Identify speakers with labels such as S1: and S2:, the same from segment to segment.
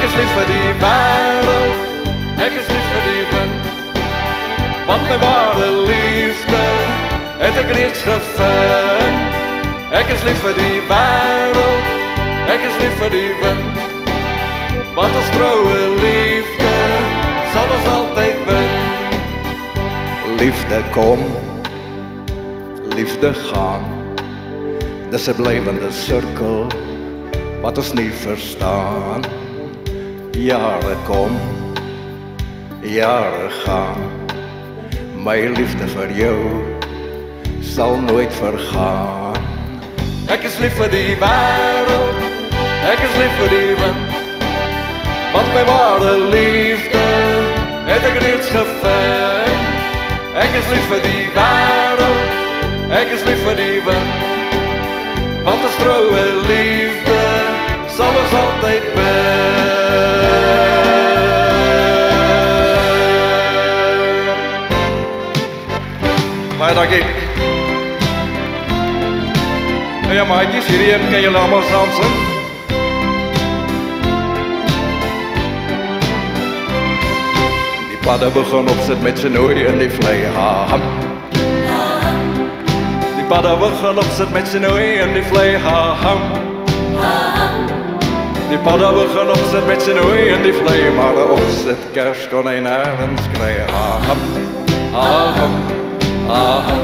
S1: is lief voor die wereld, ik is lief voor die wind. Want mijn ware liefde het ik reeds gevind. Ik is lief voor die wereld, ik is lief voor die wind. Want als trouwe liefde zal ons altijd winnen.
S2: Liefde kom, liefde gaan. Dis 'n blywende sirkel wat ons nie verstaan. Jare kom, jare gaan. My liefde vir jou sal nooit vergaan.
S1: Ek is lief vir die wêreld, ek is lief vir die wind. Want my ware liefde het ek reeds gevind. Ek is lief vir die wêreld, ek is lief vir die wind. Want as trouwe liefde sal ons altyd wen.
S2: Baie dankie. Ja, maatjies, hierdie een kan julle almal saam sing. Die padde begin opsit met sy nooi in die vlei, ha-ha. Die padde begin opsit met sy nooi in die vlei, ha-ha. Die padde begin opsit met sy nooi in die vlei, maar die opsit kers kon hy nergens kry, ha-ha. Ha-ha, ha-ha.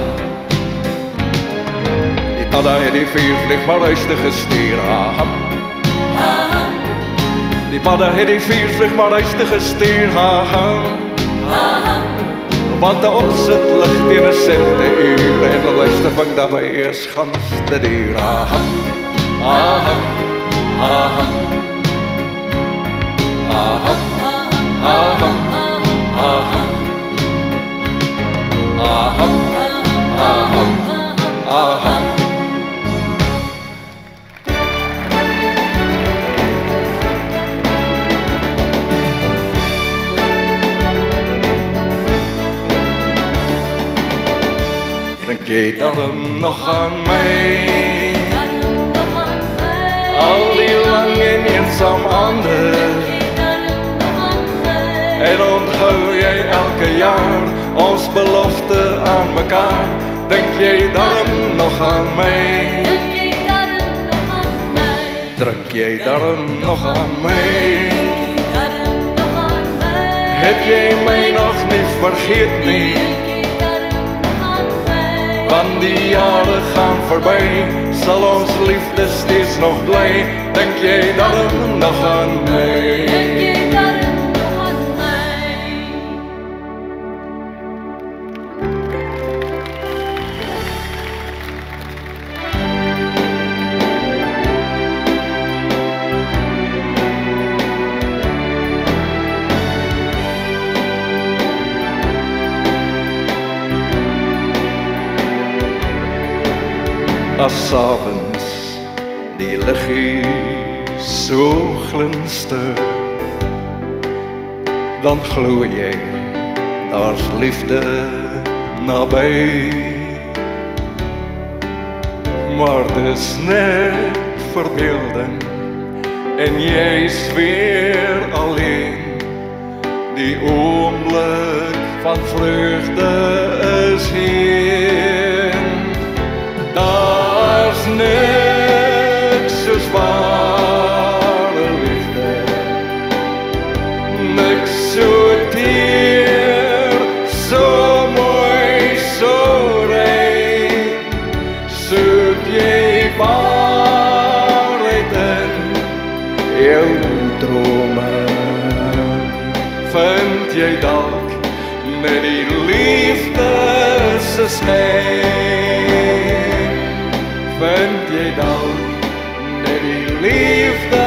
S2: Padda het die viervlieg maar huis te gestuur, ha-ha. Die padda het die viervlieg maar huis te gestuur, ha-ha. Want die opsit lig teen 'n sente uur en die luistervang daarby eers gans te duur, ha-ha. Ha-ha, ha-ha. Ha-ha, ha-ha, ha-ha. Ha-ha, ha-ha, ha-ha. Denk jy daarom nog aan my? Al die lang en eensaam ander. En onthou jy elke jaar ons belofte aan mekaar? Denk jy daarom nog aan my? Drink jy daarom nog aan my? Het jy my nog nie vergeet nie? Want die jare gaan voorbij, sal ons liefde steeds nog bly. Denk jy daarom nog aan my? As s'avonds die liggie so glinster, dan glo jy daar's liefde naby. Maar dis net verbeelding en jy's weer alleen. Die oomblik van vreugde is heen. Daar's niks soos ware liefde, niks so teer, so mooi, so rein. Soek jy waarheid in jou drome, vind jy dalk net die liefde se skyn. Vind jy dan net die liefde